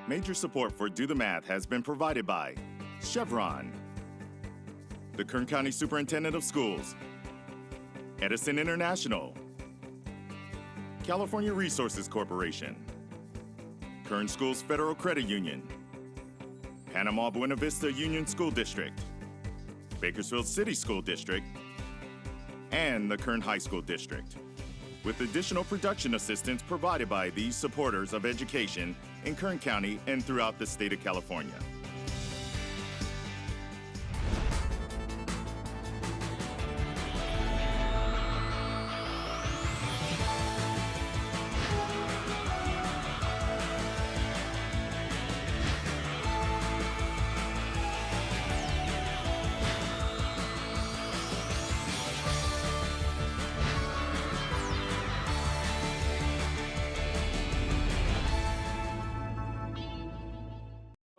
Major support for Do the Math has been provided by Chevron, the Kern County Superintendent of Schools, Edison International, California Resources Corporation, Kern Schools Federal Credit Union, Panama Buena Vista Union School District, Bakersfield City School District, and the Kern High School District, with additional production assistance provided by these supporters of education in Kern County and throughout the state of California.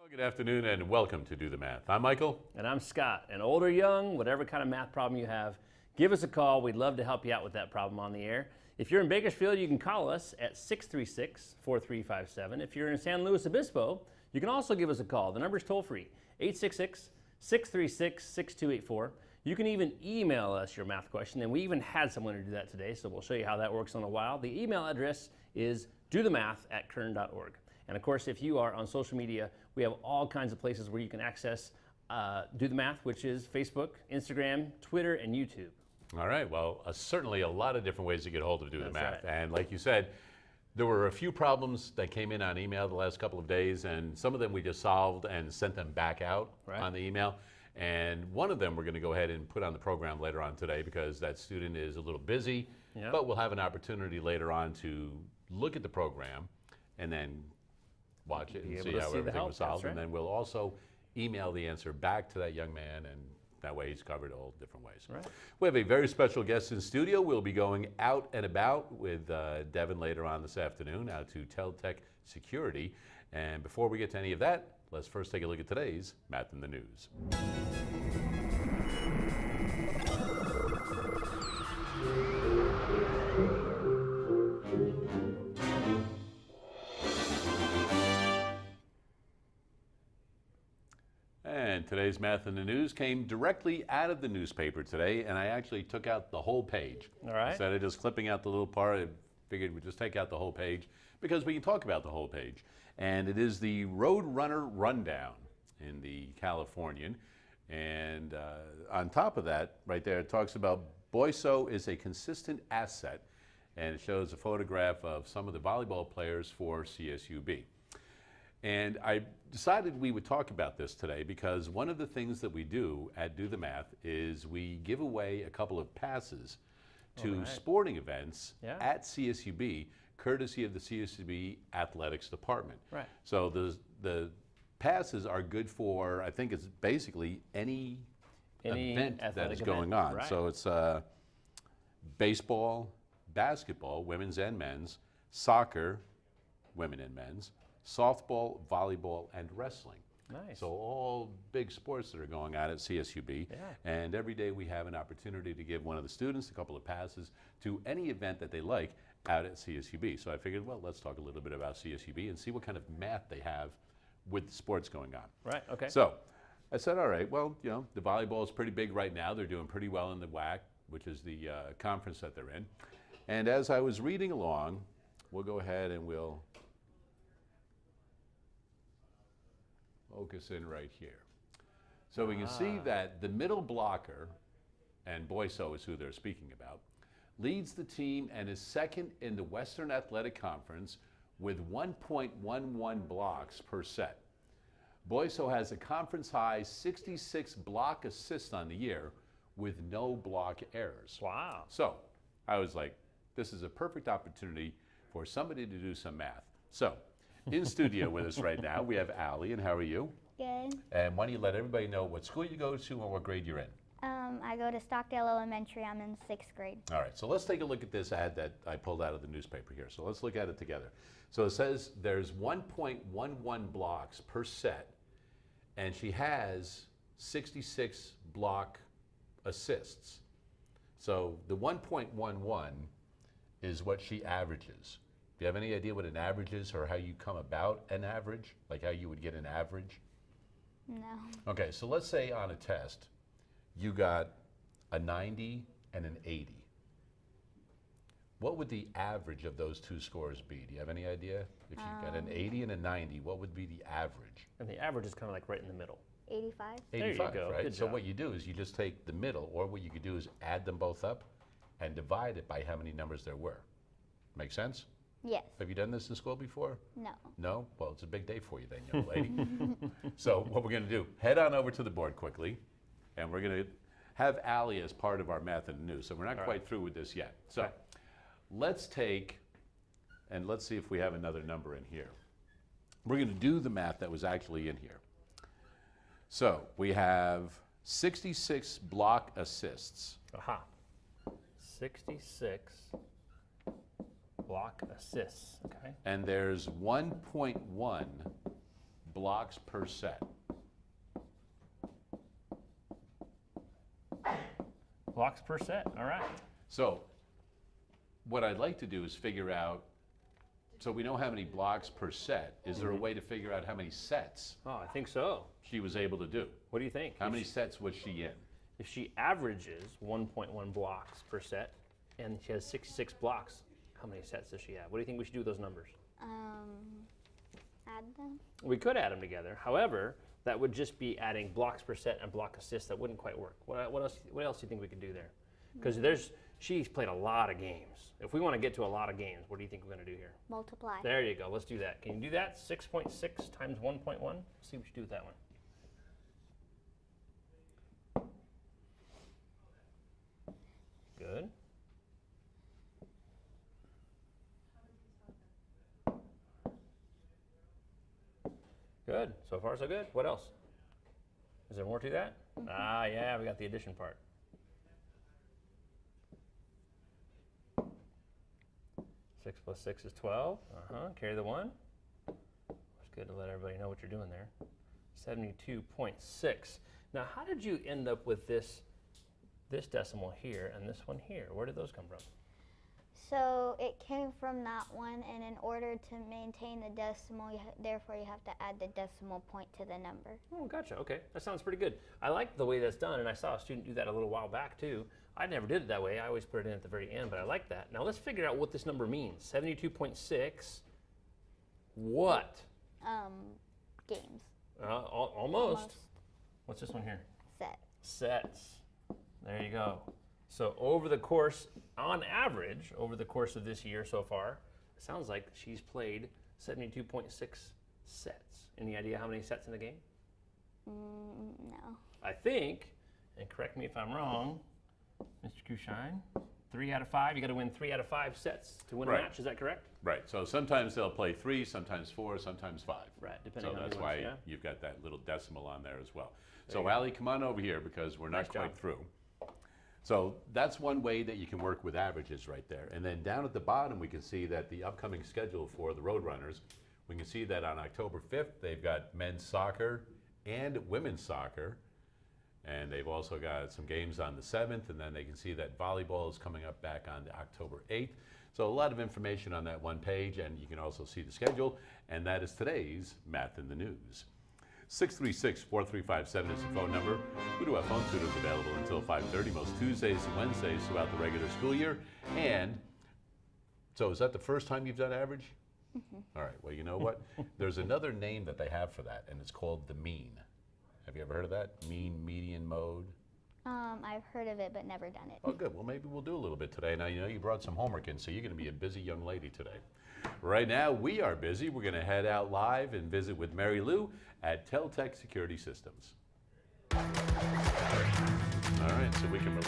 Good afternoon and welcome to Do the Math. I'm Michael. And I'm Scott. And old or young, whatever kind of math problem you have, give us a call. We'd love to help you out with that problem on the air. If you're in Bakersfield, you can call us at 636-4357. If you're in San Luis Obispo, you can also give us a call. The number's toll free, 866-636-6284. You can even email us your math question, and we even had someone to do that today, so we'll show you how that works in a while. The email address is dothemath@kern.org. And of course, if you are on social media, we have all kinds of places where you can access Do the Math, which is Facebook, Instagram, Twitter, and YouTube. All right, well, certainly a lot of different ways to get a hold of Do the Math. Right. And like you said, there were a few problems that came in on email the last couple of days, and some of them we just solved and sent them back out on the email. And one of them we're going to go ahead and put on the program later on today because that student is a little busy, but we'll have an opportunity later on to look at the program and then watch it and see how everything was solved. And then we'll also email the answer back to that young man, and that way he's covered all different ways. Right. We have a very special guest in studio. We'll be going out and about with Devin later on this afternoon out to Tel-Tec Security. And before we get to any of that, let's first take a look at today's Math in the News. And today's Math in the News came directly out of the newspaper today, and I actually took out the whole page. All right. Instead of just clipping out the little part, I figured we'd just take out the whole page because we can talk about the whole page. And it is the Road Runner Rundown in the Californian. And on top of that, right there, it talks about Boyso is a consistent asset. And it shows a photograph of some of the volleyball players for CSUB. And I decided we would talk about this today because one of the things that we do at Do the Math is we give away a couple of passes to sporting events at CSUB, courtesy of the CSUB Athletics Department. Right. So the passes are good for, I think it's basically any event that is going on. Right. So it's baseball, basketball, women's and men's, soccer, women and men's, softball, volleyball, and wrestling. Nice. So all big sports that are going on at CSUB. Yeah. And every day we have an opportunity to give one of the students a couple of passes to any event that they like out at CSUB. So I figured, well, let's talk a little bit about CSUB and see what kind of math they have with sports going on. Right, okay. So I said, all right, well, you know, the volleyball is pretty big right now. They're doing pretty well in the WAC, which is the conference that they're in. And as I was reading along, we'll go ahead and we'll focus in right here. So we can see that the middle blocker, and Boyso is who they're speaking about, leads the team and is second in the Western Athletic Conference with 1.11 blocks per set. Boyso has a conference high 66 block assists on the year with no block errors. Wow. So I was like, this is a perfect opportunity for somebody to do some math. So in studio with us right now, we have Allie, and how are you? Good. And why don't you let everybody know what school you go to and what grade you're in? I go to Stockdale Elementary. I'm in 6th grade. All right, so let's take a look at this ad that I pulled out of the newspaper here. So let's look at it together. So it says there's 1.11 blocks per set, and she has 66 block assists. So the 1.11 is what she averages. Do you have any idea what an average is or how you come about an average? Like how you would get an average? No. Okay, so let's say on a test, you got a 90 and an 80. What would the average of those two scores be? Do you have any idea? If you got an 80 and a 90, what would be the average? And the average is kind of like right in the middle. 85. 85, go. right? Good So job. what you do is you just take the middle, or what you could do is add them both up and divide it by how many numbers there were. Make sense? Yes. Have you done this in school before? No. No? Well, it's a big day for you then, young lady. So what we're going to do, head on over to the board quickly, and we're going to have Allie as part of our math and news. So we're not quite through with this yet. So Okay. let's take, and let's see if we have another number in here. We're going to do the math that was actually in here. So we have 66 block assists. Aha. 66 block assists. Okay. And there's 1.1 blocks per set. Blocks per set. All right. So what I'd like to do is figure out, so we know how many blocks per set. Is there a way to figure out how many sets Oh, I think so. she was able to do? What do you think? How many sets was she in? If she averages 1.1 blocks per set and she has 66 blocks, how many sets does she have? What do you think we should do with those numbers? Add them. We could add them together. However, that would just be adding blocks per set and block assists. That wouldn't quite work. What else do you think we could do there? Because she's played a lot of games. If we want to get to a lot of games, what do you think we're going to do here? Multiply. There you go. Let's do that. Can you do that? 6.6 times 1.1? Let's see what you do with that one. Good. Good. So far, so good. What else? Is there more to that? Ah, yeah, we got the addition part. 6 plus 6 is 12. Carry the 1. It's good to let everybody know what you're doing there. 72.6. Now, how did you end up with this decimal here and this one here? Where did those come from? So it came from that one, and in order to maintain the decimal, therefore you have to add the decimal point to the number. Oh, gotcha. Okay, that sounds pretty good. I like the way that's done, and I saw a student do that a little while back too. I never did it that way. I always put it in at the very end, but I like that. Now let's figure out what this number means. 72.6. What? Games. Almost. What's this one here? Set. Sets. There you go. So over the course, on average, over the course of this year so far, it sounds like she's played 72.6 sets. Any idea how many sets in the game? No. I think, and correct me if I'm wrong, Mr. Kushine, 3 out of 5. You got to win 3 out of 5 sets to win a Right. match. Is that correct? Right, so sometimes they'll play 3, sometimes 4, sometimes 5. Right, depending So on that's who why wins, yeah. you've got that little decimal on there as well. you So go. Allie, come on over here because we're not Nice quite job. through. So that's one way that you can work with averages right there. And then down at the bottom, we can see that the upcoming schedule for the Roadrunners, we can see that on October 5th, they've got men's soccer and women's soccer. And they've also got some games on the 7th, and then they can see that volleyball is coming up back on the October 8th. So a lot of information on that one page, and you can also see the schedule, and that is today's Math in the News. 636-4357 is the phone number. We do have phone tutors available until 5:30 most Tuesdays and Wednesdays throughout the regular school year. And so is that the first time you've done average? All right, well, you know what? There's another name that they have for that, and it's called the mean. Have you ever heard of that? Mean, median, mode? I've heard of it, but never done it. Oh, good. Well, maybe we'll do a little bit today. Now, you know, you brought some homework in, so you're going to be a busy young lady today. Right now, we are busy. We're going to head out live and visit with Marylou at Tel-Tec Security Systems. All right, so we can...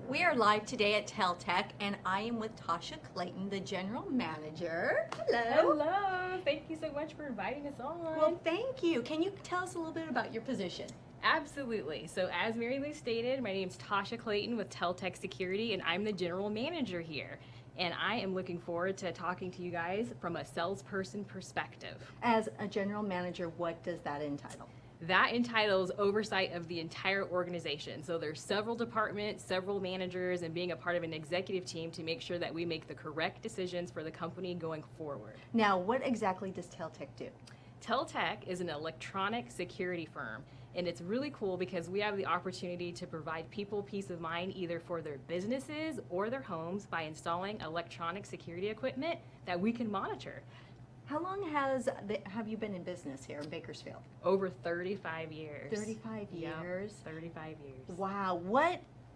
We are live today at Tel-Tec, and I am with Tasha Clayton, the general manager. Hello. Hello. Thank you so much for inviting us on. Well, thank you. Can you tell us a little bit about your position? Absolutely. So as Marylou stated, my name is Tasha Clayton with Tel-Tec Security, and I'm the general manager here. and I am looking forward to talking to you guys from a salesperson perspective. As a general manager, what does that entitle? That entitles oversight of the entire organization. So there's several departments, several managers, and being a part of an executive team to make sure that we make the correct decisions for the company going forward. Now, what exactly does Tel-Tec do? Tel-Tec is an electronic security firm, and it's really cool because we have the opportunity to provide people peace of mind either for their businesses or their homes by installing electronic security equipment that we can monitor. How long have you been in business here in Bakersfield? Over 35 years. 35 Yep, years? 35 years. Wow.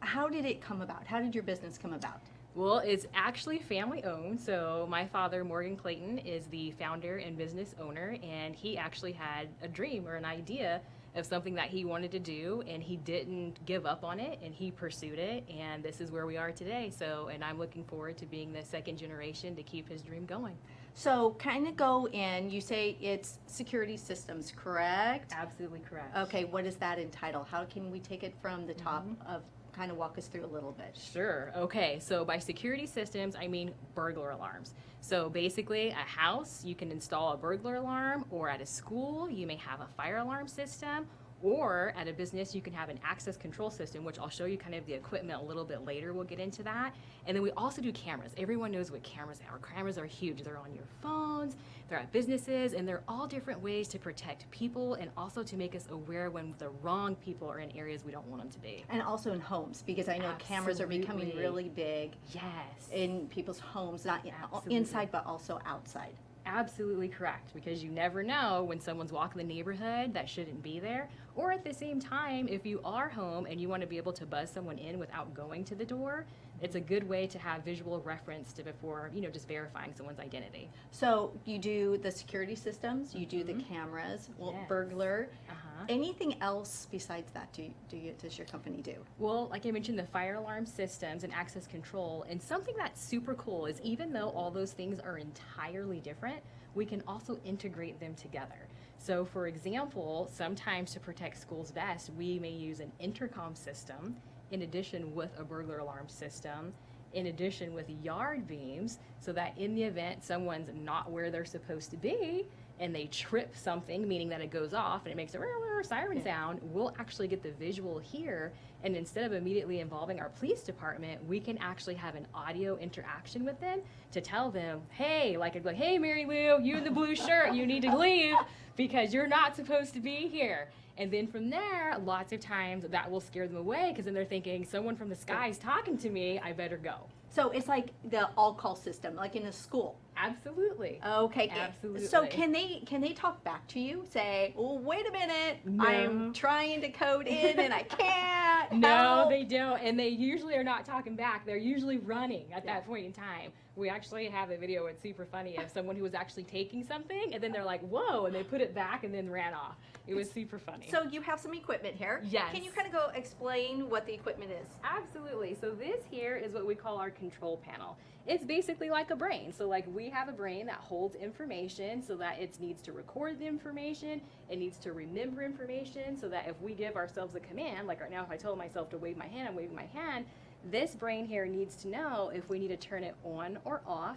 How did it come about? How did your business come about? Well, it's actually family owned. So my father, Morgan Clayton, is the founder and business owner, and he actually had a dream or an idea of something that he wanted to do, and he didn't give up on it, and he pursued it, and this is where we are today. So, and I'm looking forward to being the second generation to keep his dream going. So kind of go in, you say it's security systems, correct? Absolutely correct. Okay, what does that entitle? How can we take it from the top of, kind of walk us through a little bit? Sure. Okay. So by security systems, I mean burglar alarms. So basically, a house, you can install a burglar alarm, or at a school, you may have a fire alarm system, or at a business, you can have an access control system, which I'll show you kind of the equipment a little bit later. We'll get into that. And then we also do cameras. Everyone knows what cameras are. Cameras are huge. They're on your phones, they're at businesses, and they're all different ways to protect people and also to make us aware when the wrong people are in areas we don't want them to be. And also in homes, because I know cameras are becoming Absolutely. really big Yes. in people's homes, not Absolutely. inside, but also outside. Absolutely correct, because you never know when someone's walking the neighborhood that shouldn't be there, or at the same time, if you are home and you want to be able to buzz someone in without going to the door, it's a good way to have visual reference to before, just verifying someone's identity. So you do the security systems, you do the cameras, Yes. burglar. Uh-huh. Anything else besides that does your company do? Well, like I mentioned, the fire alarm systems and access control, and something that's super cool is even though all those things are entirely different, we can also integrate them together. So for example, sometimes to protect schools best, we may use an intercom system in addition with a burglar alarm system, in addition with yard beams, so that in the event someone's not where they're supposed to be and they trip something, meaning that it goes off and it makes a siren sound, we'll actually get the visual here, and instead of immediately involving our police department, we can actually have an audio interaction with them to tell them, hey, like I'd be like, hey, Marylou, you in the blue shirt, you need to leave because you're not supposed to be here. And then from there, lots of times that will scare them away because then they're thinking, someone from the sky is talking to me, I better go. So it's like the all-call system, like in a school. Absolutely. Okay. Absolutely. So can they talk back to you? Say, "Oh, wait a minute, No. I'm trying to code in and I can't." No, help." they don't. And they usually are not talking back. They're usually running at that point in time. We actually have a video, it's super funny, of someone who was actually taking something and then they're like, whoa, and they put it back and then ran off. It was super funny. So you have some equipment here. Yes. Can you kind of go explain what the equipment is? Absolutely. So this here is what we call our control panel. It's basically like a brain. So like we have a brain that holds information so that it needs to record the information, it needs to remember information so that if we give ourselves a command, like right now if I tell myself to wave my hand, I'm waving my hand, this brain here needs to know if we need to turn it on or off,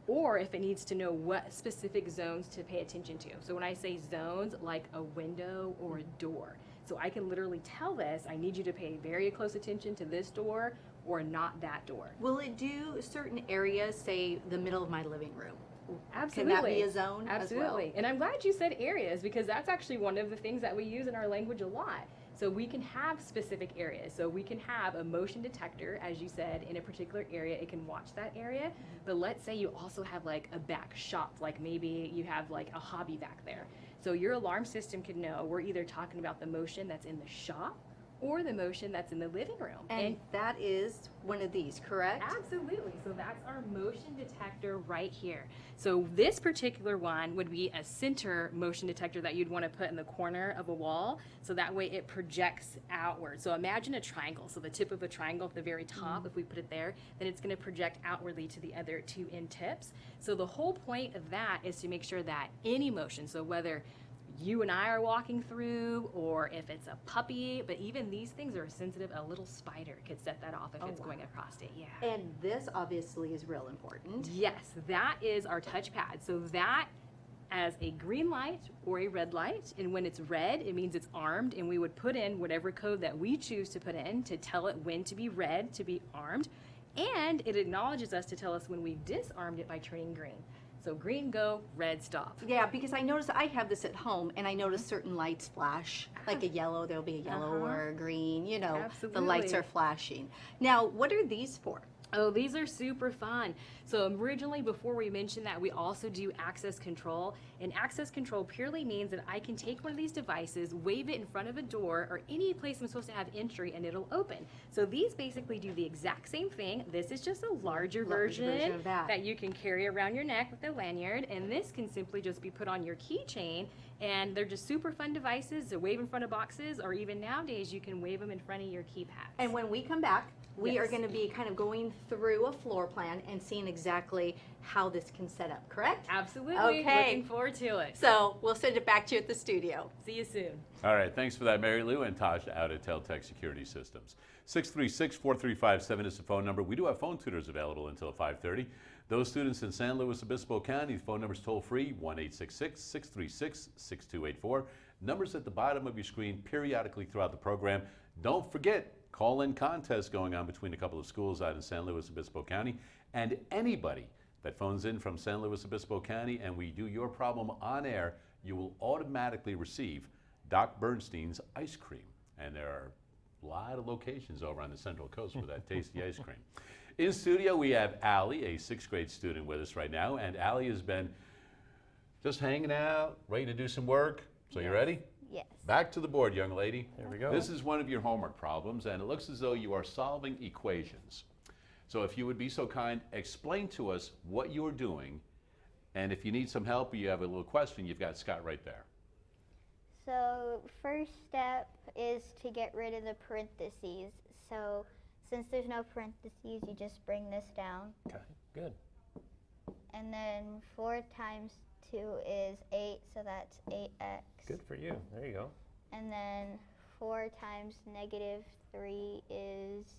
or if it needs to know what specific zones to pay attention to. So when I say zones, like a window or a door. So I can literally tell this, I need you to pay very close attention to this door or not that door. Will it do certain areas, say the middle of my living room? Absolutely. Can that be a zone Absolutely. as well? And I'm glad you said areas because that's actually one of the things that we use in our language a lot. So we can have specific areas. So we can have a motion detector, as you said, in a particular area. It can watch that area. But let's say you also have like a back shop, like maybe you have like a hobby back there. So your alarm system can know we're either talking about the motion that's in the shop or the motion that's in the living room. And that is one of these, correct? Absolutely. So that's our motion detector right here. So this particular one would be a center motion detector that you'd want to put in the corner of a wall. So that way it projects outward. So imagine a triangle. So the tip of a triangle at the very top, if we put it there, then it's going to project outwardly to the other two end tips. So the whole point of that is to make sure that any motion, so whether you and I are walking through, or if it's a puppy, but even these things are sensitive. A little spider could set that off if it's going across it. Yeah. And this obviously is real important. Yes, that is our touchpad. So that as a green light or a red light, and when it's red, it means it's armed, and we would put in whatever code that we choose to put in to tell it when to be red, to be armed, and it acknowledges us to tell us when we've disarmed it by turning green. So green, go, red, stop. Yeah, because I notice I have this at home, and I notice certain lights flash, like a yellow, there'll be a yellow or a green, you know, the lights Absolutely. are flashing. Now, what are these for? Oh, these are super fun. So originally, before we mentioned that, we also do access control. And access control purely means that I can take one of these devices, wave it in front of a door or any place I'm supposed to have entry, and it'll open. So these basically do the exact same thing. This is just a larger version of that. you can carry around your neck with a lanyard. And this can simply just be put on your keychain. And they're just super fun devices to wave in front of boxes, or even nowadays, you can wave them in front of your keypads. And when we come back, we are Yes. going to be kind of going through a floor plan and seeing exactly how this can set up, correct? Absolutely. Okay. Looking forward to it. So we'll send it back to you at the studio. See you soon. All right, thanks for that, Marylou and Taj out at Tel-Tec Security Systems. 636-4357 is the phone number. We do have phone tutors available until 5:30. Those students in San Luis Obispo County, the phone number is toll-free, 1-866-636-6284. Numbers at the bottom of your screen periodically throughout the program. Don't forget, call-in contest going on between a couple of schools out in San Luis Obispo County, and anybody that phones in from San Luis Obispo County and we do your problem on air, you will automatically receive Doc Bernstein's ice cream. And there are a lot of locations over on the Central Coast for that tasty ice cream. In studio, we have Allie, a 6th grade student with us right now, and Allie has been just hanging out, ready to do some work. So you ready? Yes. Back to the board, young lady. Here we go. This is one of your homework problems, and it looks as though you are solving equations. So if you would be so kind, explain to us what you're doing, and if you need some help or you have a little question, you've got Scott right there. So first step is to get rid of the parentheses. So since there's no parentheses, you just bring this down. Okay, good. And then 4 times 2 is 8, so that's 8x. Good for you. There you go. And then 4 times negative 3 is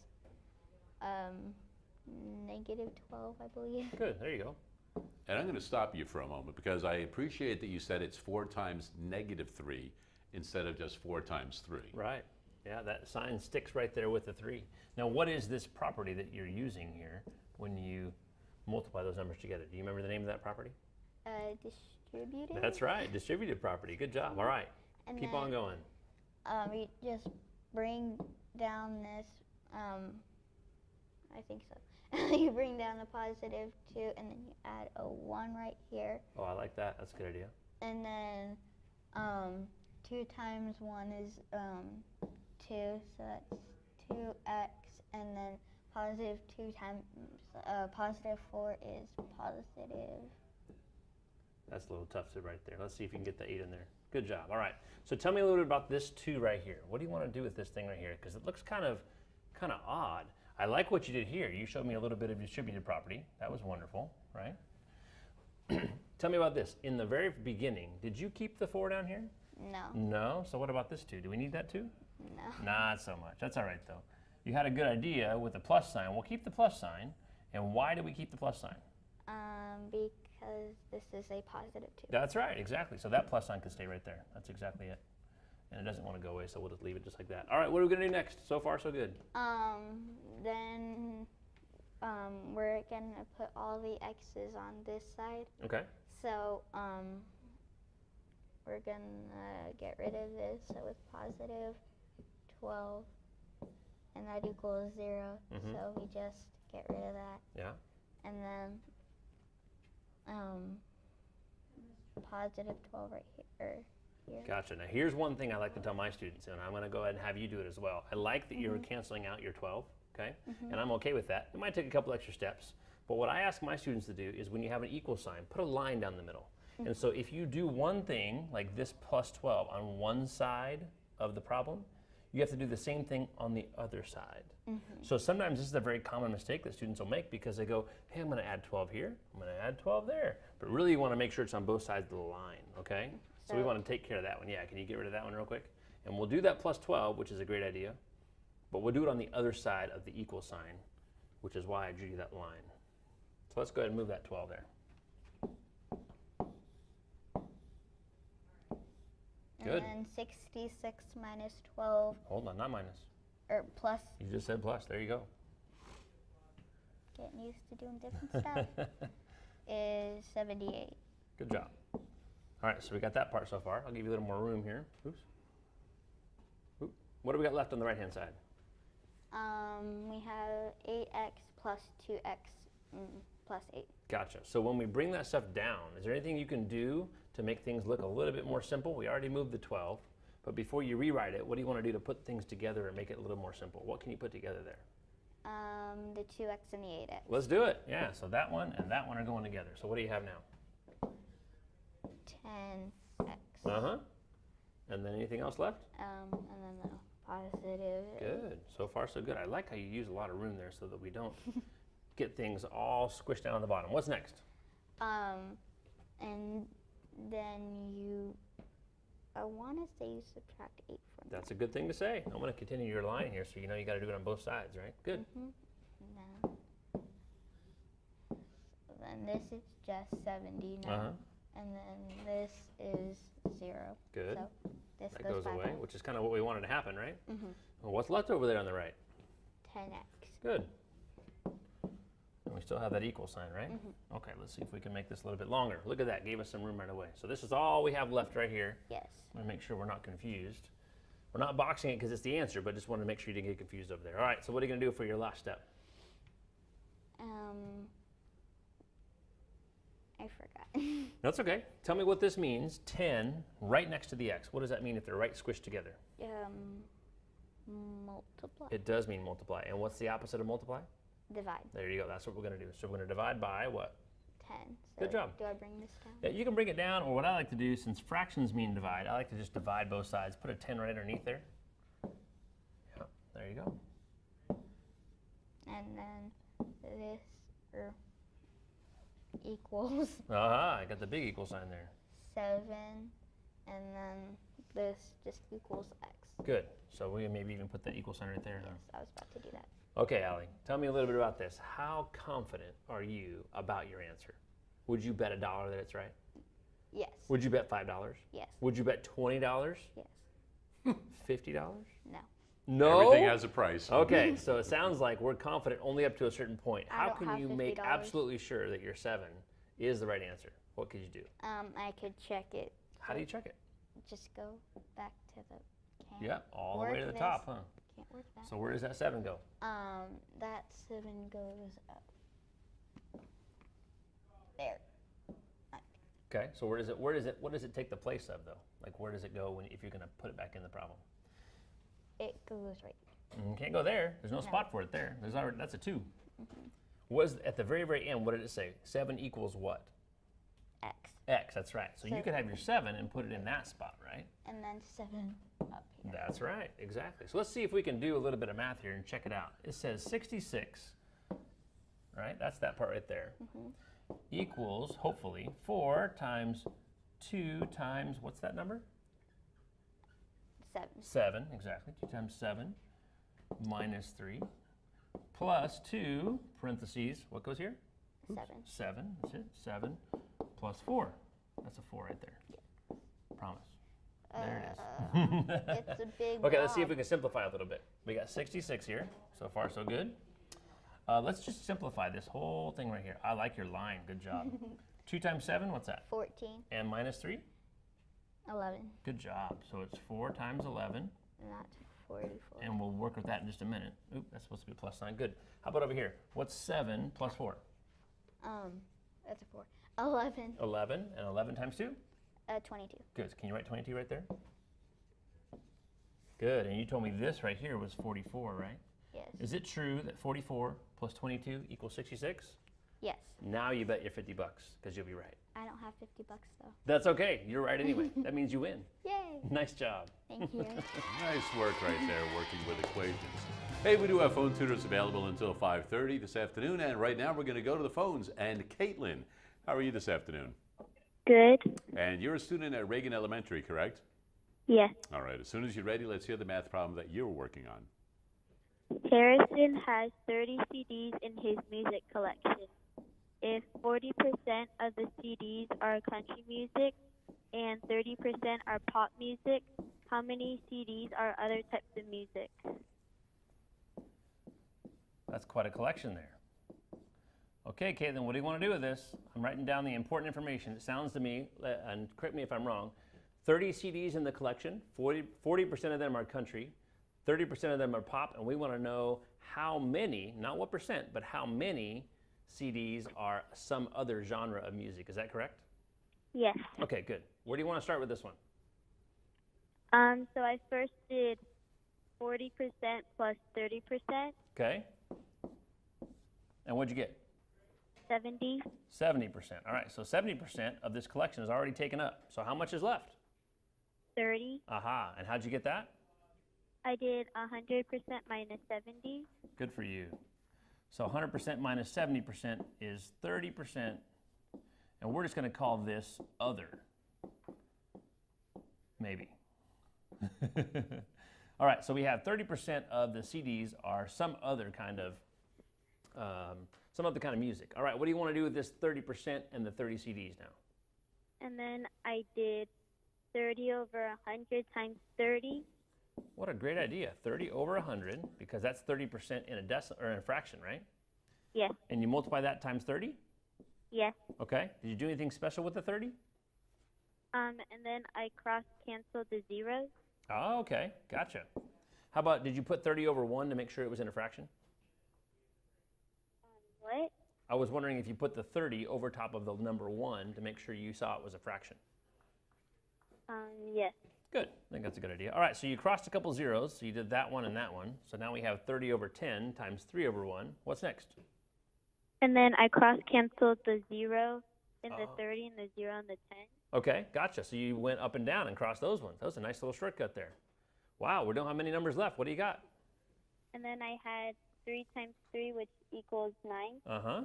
negative 12, I believe. Good. There you go. And I'm going to stop you for a moment because I appreciate that you said it's 4 times negative 3 instead of just 4 times 3. Right. Yeah, that sign sticks right there with the 3. Now, what is this property that you're using here when you multiply those numbers together? Do you remember the name of that property? Distributed. That's right, distributed property. Good job. All right. And Keep then, on going. You just bring down this, I think so. You bring down the positive 2, and then you add a 1 right here. Oh, I like that. That's a good idea. And then 2 times 1 is 2, so that's 2x, and then positive 2 times positive 4 is positive. That's a little tough to write there. Let's see if you can get the 8 in there. Good job. All right. So tell me a little bit about this 2 right here. What do you want to do with this thing right here? Because it looks kind of odd. I like what you did here. You showed me a little bit of distributed property. That was wonderful, right? Tell me about this. In the very beginning, did you keep the 4 down here? No. No. So what about this 2? Do we need that too? No. Not so much. That's all right though. You had a good idea with the plus sign. We'll keep the plus sign. And why do we keep the plus sign? Because this is a positive 2. That's right, exactly. So that plus sign can stay right there. That's exactly it. And it doesn't want to go away, so we'll just leave it just like that. All right, what are we going to do next? So far, so good. Then we're gonna put all the x's on this side. Okay. So we're gonna get rid of this. So with positive 12, and that equals 0. So we just get rid of that. Yeah. And then positive 12 right here. Gotcha. Now here's one thing I like to tell my students, and I'm going to go ahead and have you do it as well. I like that you're canceling out your 12, okay? And I'm okay with that. It might take a couple extra steps, but what I ask my students to do is when you have an equal sign, put a line down the middle. And so if you do one thing, like this plus 12 on one side of the problem, you have to do the same thing on the other side. So sometimes this is a very common mistake that students will make because they go, hey, I'm going to add 12 here, I'm going to add 12 there. But really you want to make sure it's on both sides of the line, okay? So we want to take care of that one. Yeah, can you get rid of that one real quick? And we'll do that plus 12, which is a great idea. But we'll do it on the other side of the equal sign, which is why I drew you that line. So let's go ahead and move that 12 there. Good. And then 66 minus 12, Hold on, not minus. or plus, You just said plus. There you go. getting used to doing different stuff, is 78. Good job. All right, so we got that part so far. I'll give you a little more room here. Oops. Oop. What do we got left on the right-hand side? We have 8x plus 2x plus 8. Gotcha. So when we bring that stuff down, is there anything you can do to make things look a little bit more simple? We already moved the 12, but before you rewrite it, what do you want to do to put things together and make it a little more simple? What can you put together there? The 2x and the 8x. Let's do it. Yeah, so that one and that one are going together. So what do you have now? 10x. Uh-huh. And then anything else left? And then the positive. Good. So far, so good. I like how you use a lot of room there so that we don't get things all squished down on the bottom. What's next? And then you, I want to say you subtract 8 from That's a good thing to say. I'm going to continue your line here so you know you got to do it on both sides, right? Good. that. So then this is just 70 now. Uh-huh. And then this is 0. Good. So this That goes goes away, bye-bye. which is kind of what we wanted to happen, right? Well, what's left over there on the right? 10x. Good. And we still have that equal sign, right? Okay, let's see if we can make this a little bit longer. Look at that, gave us some room right away. So this is all we have left right here. Yes. I'm gonna make sure we're not confused. We're not boxing it because it's the answer, but just wanted to make sure you didn't get confused over there. All right, so what are you gonna do for your last step? I forgot. That's okay. Tell me what this means. 10 right next to the x. What does that mean if they're right squished together? Multiply. It does mean multiply. And what's the opposite of multiply? Divide. There you go. That's what we're going to do. So we're going to divide by what? 10. So Good job. Do I bring this down? Yeah, you can bring it down, or what I like to do, since fractions mean divide, I like to just divide both sides. Put a 10 right underneath there. Yeah, there you go. And then this equals Aha, I got the big equal sign there. 7. And then this just equals x. Good. So we maybe even put that equal sign right there. Huh? Yes, I was about to do that. Okay, Allie, tell me a little bit about this. How confident are you about your answer? Would you bet $1 that it's right? Yes. Would you bet $5? Yes. Would you bet $20? Yes. $50? No. No. Everything has a price. Okay, so it sounds like we're confident only up to a certain point. I How don't can have you make $50. absolutely sure that your 7 is the right answer? What could you do? I could check it. How do you check it? Just go back to the can't Yeah, all the way to the work top, this. huh? Can't work that. So where does that 7 go? That 7 goes up. There. Okay, so what does it take the place of though? Like where does it go if you're gonna put it back in the problem? It goes right. You can't go there. There's no spot for it there. There's already, that's a 2. Was at the very, very end, what did it say? 7 equals what? X. X, that's right. So you So- could have your 7 and put it in that spot, right? And then 7 up here. That's right, exactly. So let's see if we can do a little bit of math here and check it out. It says 66, right? That's that part right there. Equals, hopefully, 4 times 2 times, what's that number? 7. 7, exactly. 2 times 7 minus 3 plus 2, parentheses, what goes here? 7. 7, that's it. 7 plus 4. That's a 4 right there. Promise. There it is. It's a big Okay, let's see if blob. we can simplify a little bit. We got 66 here. So far, so good. Let's just simplify this whole thing right here. I like your line. Good job. 2 times 7, what's that? 14. And minus 3? 11. Good job. So it's 4 times 11. And that's 44. And we'll work with that in just a minute. Oop, that's supposed to be a plus sign. Good. How about over here? What's 7 plus 4? That's a 4. 11. 11. And 11 times 2? 22. Good. Can you write 22 right there? Good. And you told me this right here was 44, right? Yes. Is it true that 44 plus 22 equals 66? Yes. Now you bet your $50 because you'll be right. I don't have $50 though. That's okay. You're right anyway. That means you win. Yay. Nice job. Thank you. Nice work right there, working with equations. Hey, we do have phone tutors available until 5:30 this afternoon, and right now we're going to go to the phones. And Caitlin, how are you this afternoon? Good. And you're a student at Reagan Elementary, correct? Yes. All right, as soon as you're ready, let's hear the math problem that you're working on. Harrison has 30 CDs in his music collection. If 40% of the CDs are country music and 30% are pop music, how many CDs are other types of music? That's quite a collection there. Okay, Caitlin, what do you want to do with this? I'm writing down the important information. It sounds to me, and correct me if I'm wrong, 30 CDs in the collection, 40% of them are country, 30% of them are pop, and we want to know how many, not what percent, but how many CDs are some other genre of music. Is that correct? Yes. Okay, good. Where do you want to start with this one? So I first did 40% plus 30%, Okay. And what'd you get? 70. 70%. All right, so 70% of this collection is already taken up. So how much is left? 30. Aha, and how'd you get that? I did 100% minus 70. Good for you. So 100% minus 70% is 30%, and we're just going to call this other. Maybe. All right, so we have 30% of the CDs are some other kind of music. All right, what do you want to do with this 30% and the 30 CDs now? And then I did 30 over 100 times 30. What a great idea. 30 over 100, because that's 30% in a decimal or in a fraction, right? Yes. And you multiply that times 30? Yes. Okay. Did you do anything special with the 30? And then I cross-canceled the zeros. Oh, okay. Gotcha. How about, did you put 30 over 1 to make sure it was in a fraction? What? I was wondering if you put the 30 over top of the number 1 to make sure you saw it was a fraction. Yes. Good. I think that's a good idea. All right, so you crossed a couple zeros, so you did that one and that one. So now we have 30 over 10 times 3 over 1. What's next? And then I cross-canceled the 0 in the 30 and the 0 in the 10. Okay, gotcha. So you went up and down and crossed those ones. That was a nice little shortcut there. Wow, we don't have many numbers left. What do you got? And then I had 3 times 3, which equals 9. Uh-huh.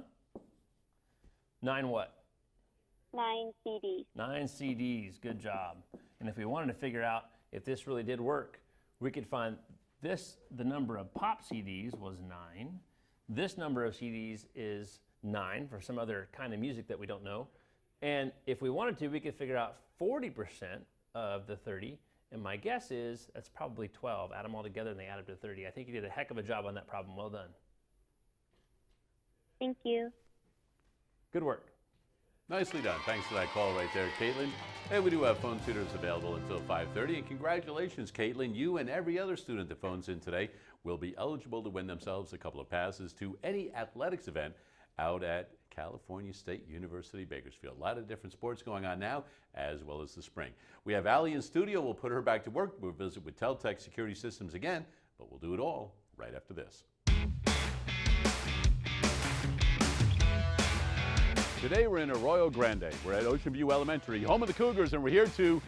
9 what? 9 CDs. 9 CDs. Good job. And if we wanted to figure out if this really did work, we could find this, the number of pop CDs was 9. This number of CDs is 9 for some other kind of music that we don't know. And if we wanted to, we could figure out 40% of the 30. And my guess is that's probably 12. Add them all together and they add up to 30. I think you did a heck of a job on that problem. Well done. Thank you. Good work. Nicely done. Thanks for that call right there, Caitlin. And we do have phone tutors available until 5:30. And congratulations, Caitlin. You and every other student that phones in today will be eligible to win themselves a couple of passes to any athletics event out at California State University, Bakersfield. A lot of different sports going on now, as well as the spring. We have Allie in studio. We'll put her back to work. We'll visit with Tel-Tec Security Systems again, but we'll do it all right after this. Today we're in Arroyo Grande. We're at Ocean View Elementary, home of the Cougars, and we're here to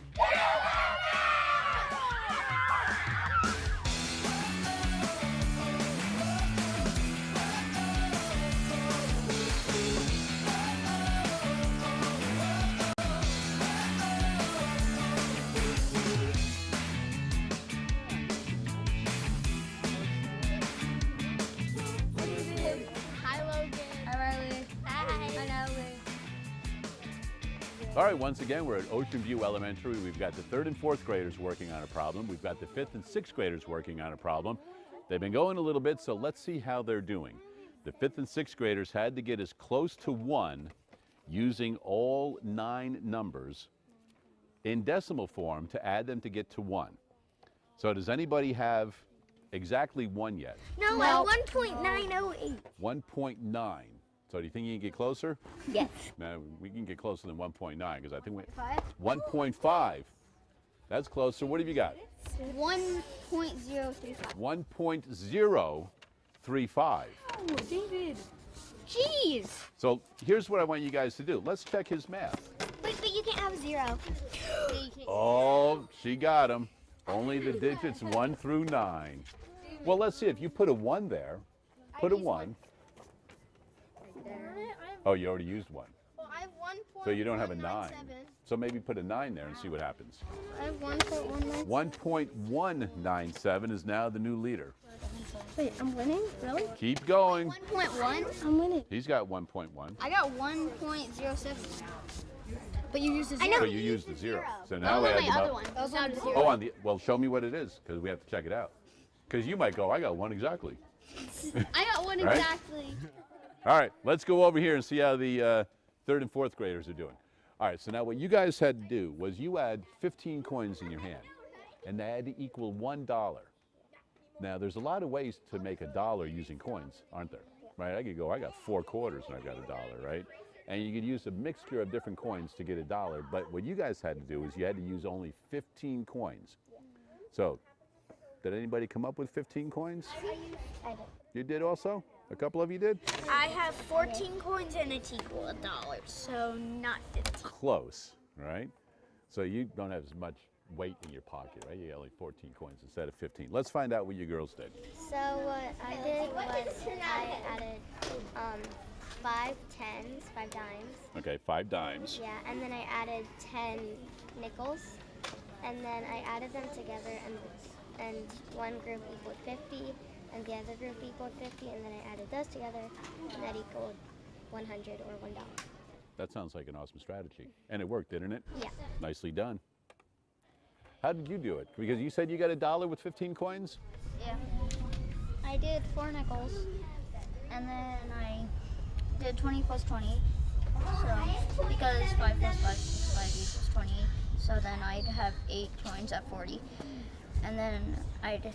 All right, once again, we're at Ocean View Elementary. We've got the 3rd and 4th graders working on a problem. We've got the 5th and 6th graders working on a problem. They've been going a little bit, so let's see how they're doing. The 5th and 6th graders had to get as close to 1 using all 9 numbers in decimal form to add them to get to 1. So does anybody have exactly 1 yet? No, No. 1.908. 1.9. So do you think you can get closer? Yes. No, we can get closer than 1.9 because I think we 5? 1.5. That's closer. What have you got? 1.035. 1.035. Oh, David. Jeez. So here's what I want you guys to do. Let's check his math. But you can't have a 0. Oh, she got him. Only the digits 1 through 9. Well, let's see. If you put a 1 there, put a 1. Oh, you already used 1. Well, I have 1 1.197. So you don't have a 9. So maybe put a 9 there and see what happens. I have 1.197. 1.197 is now the new leader. Wait, I'm winning? Really? Keep going. 1.1? I'm winning. He's got 1.1. I got 1.07. But you used a 0. So you used the 0. So now add them up. That was not a 0. Oh, well, show me what it is, because we have to check it out. Because you might go, I got 1 exactly. I got 1 Right? exactly. All right, let's go over here and see how the 3rd and 4th graders are doing. All right, so now what you guys had to do was you had 15 coins in your hand, and they had to equal $1. Now, there's a lot of ways to make $1 using coins, aren't there? Right? I could go, I got 4 quarters and I've got $1, right? And you could use a mixture of different coins to get $1, but what you guys had to do is you had to use only 15 coins. So, did anybody come up with 15 coins? I did. You did also? A couple of you did? I have 14 coins and it's equal $1, so not 15. Close, right? So you don't have as much weight in your pocket, right? You got only 14 coins instead of 15. Let's find out what you girls did. So what I did was I added 5 tens, 5 dimes. Okay, 5 dimes. Yeah, and then I added 10 nickels, and then I added them together, and one group equaled 50, and the other group equaled 50, and then I added those together, and that equaled 100 or $1. That sounds like an awesome strategy. And it worked, didn't it? Yeah. Nicely done. How did you do it? Because you said you got $1 with 15 coins? Yeah. I did 4 nickels, and then I did 20 plus 20. So, because 5 plus 5 plus 5 equals 20, so then I'd have 8 coins at 40. And then I'd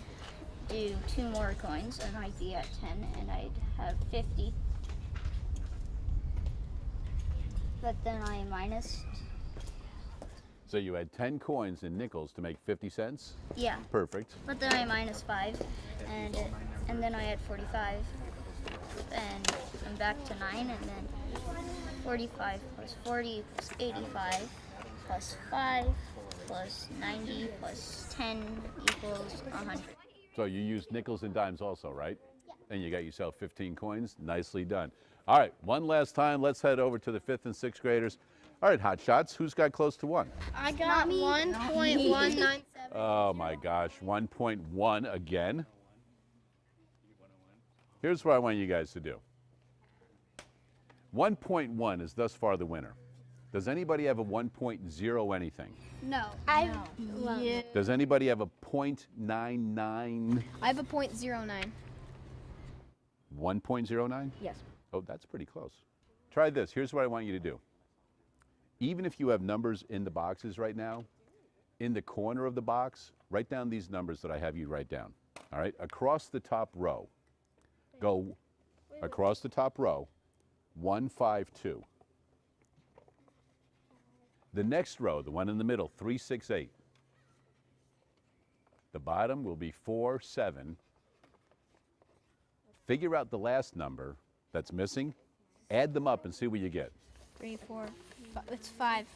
do 2 more coins, and I'd be at 10, and I'd have 50. But then I minus. So you had 10 coins in nickels to make 50 cents? Yeah. Perfect. But then I minus 5, and then I had 45, and I'm back to 9, and then 45 plus 40 plus 85 plus 5 plus 90 plus 10 equals 100. So you used nickels and dimes also, right? Yeah. And you got yourself 15 coins. Nicely done. All right, one last time. Let's head over to the 5th and 6th graders. All right, hot shots. Who's got close to 1? I got 1.197. Oh my gosh, 1.1 again. Here's what I want you guys to do. 1.1 is thus far the winner. Does anybody have a 1.0 anything? No. Yeah. Does anybody have a 0.99? I have a 0.09. 1.09? Yes. Oh, that's pretty close. Try this. Here's what I want you to do. Even if you have numbers in the boxes right now, in the corner of the box, write down these numbers that I have you write down. All right? Across the top row, go across the top row, 152. The next row, the one in the middle, 368. The bottom will be 47. Figure out the last number that's missing, add them up and see what you get. 3, 4, 5. It's 5.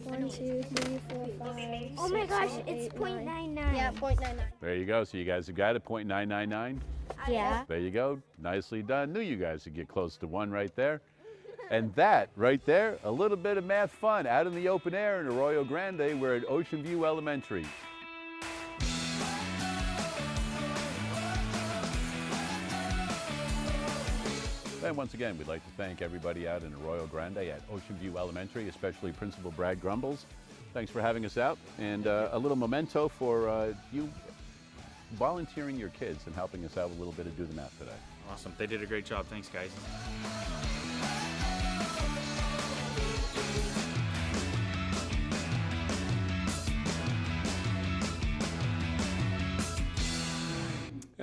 1, 2, 3, 4, 5. Oh my 6, gosh, 7, it's 8, 0.99. 9. Yeah, 0.99. There you go. So you guys have got it, 0.999. Yeah. There you go. Nicely done. Knew you guys would get close to 1 right there. And that right there, a little bit of math fun out in the open air in Arroyo Grande. We're at Ocean View Elementary. And once again, we'd like to thank everybody out in Arroyo Grande at Ocean View Elementary, especially Principal Brad Grumbles. Thanks for having us out. And a little memento for you volunteering your kids and helping us out a little bit of Do the Math today. Awesome. They did a great job. Thanks, guys.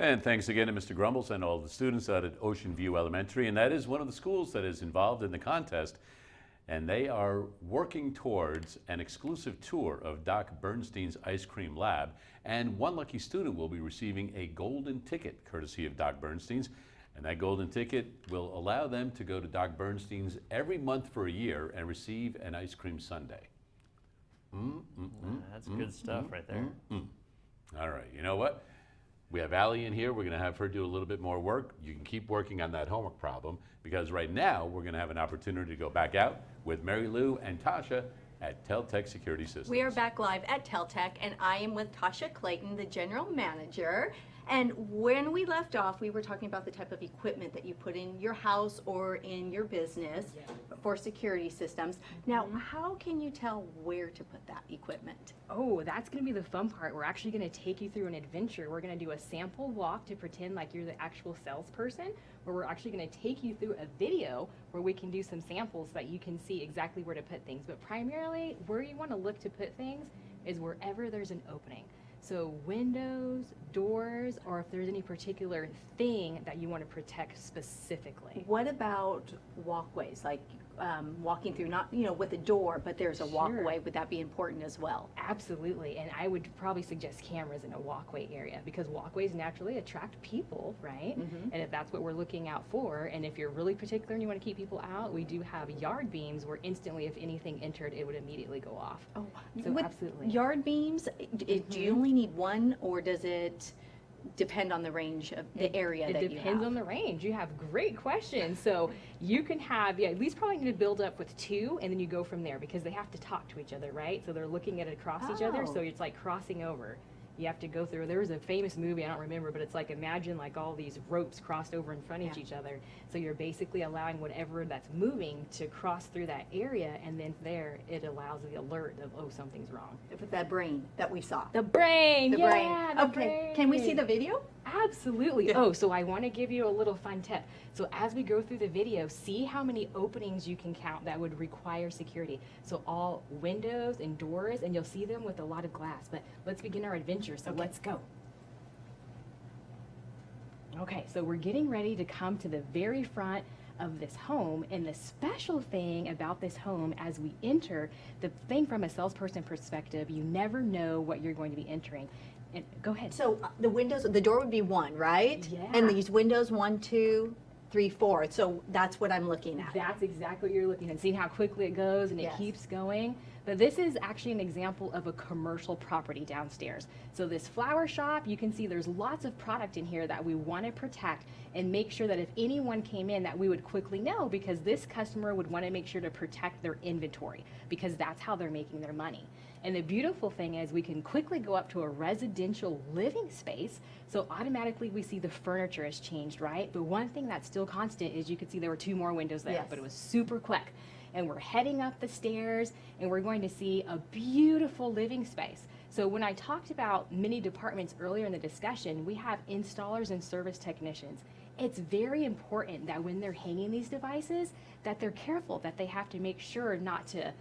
And thanks again to Mr. Grumbles and all the students out at Ocean View Elementary. And that is one of the schools that is involved in the contest. And they are working towards an exclusive tour of Doc Bernstein's Ice Cream Lab. And one lucky student will be receiving a golden ticket courtesy of Doc Bernstein's. And that golden ticket will allow them to go to Doc Bernstein's every month for a year and receive an ice cream sundae. That's good stuff right there. All right, you know what? We have Allie in here. We're going to have her do a little bit more work. You can keep working on that homework problem because right now we're going to have an opportunity to go back out with Marylou and Tasha at Tel-Tec Security Systems. We are back live at Tel-Tec, and I am with Tasha Clayton, the general manager. And when we left off, we were talking about the type of equipment that you put in your house or in your business for security systems. Now, how can you tell where to put that equipment? Oh, that's going to be the fun part. We're actually going to take you through an adventure. We're going to do a sample walk to pretend like you're the actual salesperson, where we're actually going to take you through a video where we can do some samples so that you can see exactly where to put things. But primarily, where you want to look to put things is wherever there's an opening. So windows, doors, or if there's any particular thing that you want to protect specifically. What about walkways, like walking through, not with a door, but there's a walkway? Would that be important as well? Absolutely, and I would probably suggest cameras in a walkway area because walkways naturally attract people, right? And if that's what we're looking out for, and if you're really particular and you want to keep people out, we do have yard beams where instantly if anything entered, it would immediately go off. Oh, so with absolutely. Yard beams, do you only need one, or does it depend on the range of the area that you have? It depends on the range. You have great questions. So you can have, at least probably need to build up with 2, and then you go from there because they have to talk to each other, right? So they're looking at it across each other, so it's like crossing over. You have to go through, there was a famous movie, I don't remember, but it's like, imagine like all these ropes crossed over in front of each other. So you're basically allowing whatever that's moving to cross through that area, and then there it allows the alert of, oh, something's wrong. With that brain that we saw. The brain, The brain. Okay, can we see the video? Absolutely. Oh, so I want to give you a little fun tip. So as we go through the video, see how many openings you can count that would require security. So all windows and doors, and you'll see them with a lot of glass. But let's begin our adventure, so let's go. Okay, so we're getting ready to come to the very front of this home, and the special thing about this home as we enter, the thing from a salesperson perspective, you never know what you're going to be entering. And go ahead. So the windows, the door would be 1, right? Yeah. And these windows, 1, 2, 3, 4. So that's what I'm looking at. That's exactly what you're looking at. Seeing how quickly it goes and it keeps going. But this is actually an example of a commercial property downstairs. So this flower shop, you can see there's lots of product in here that we want to protect and make sure that if anyone came in that we would quickly know, because this customer would want to make sure to protect their inventory because that's how they're making their money. And the beautiful thing is we can quickly go up to a residential living space, so automatically we see the furniture has changed, right? But one thing that's still constant is you could see there were 2 more windows there, but it was super quick. And we're heading up the stairs, and we're going to see a beautiful living space. So when I talked about many departments earlier in the discussion, we have installers and service technicians. It's very important that when they're hanging these devices, that they're careful, that they have to make sure not to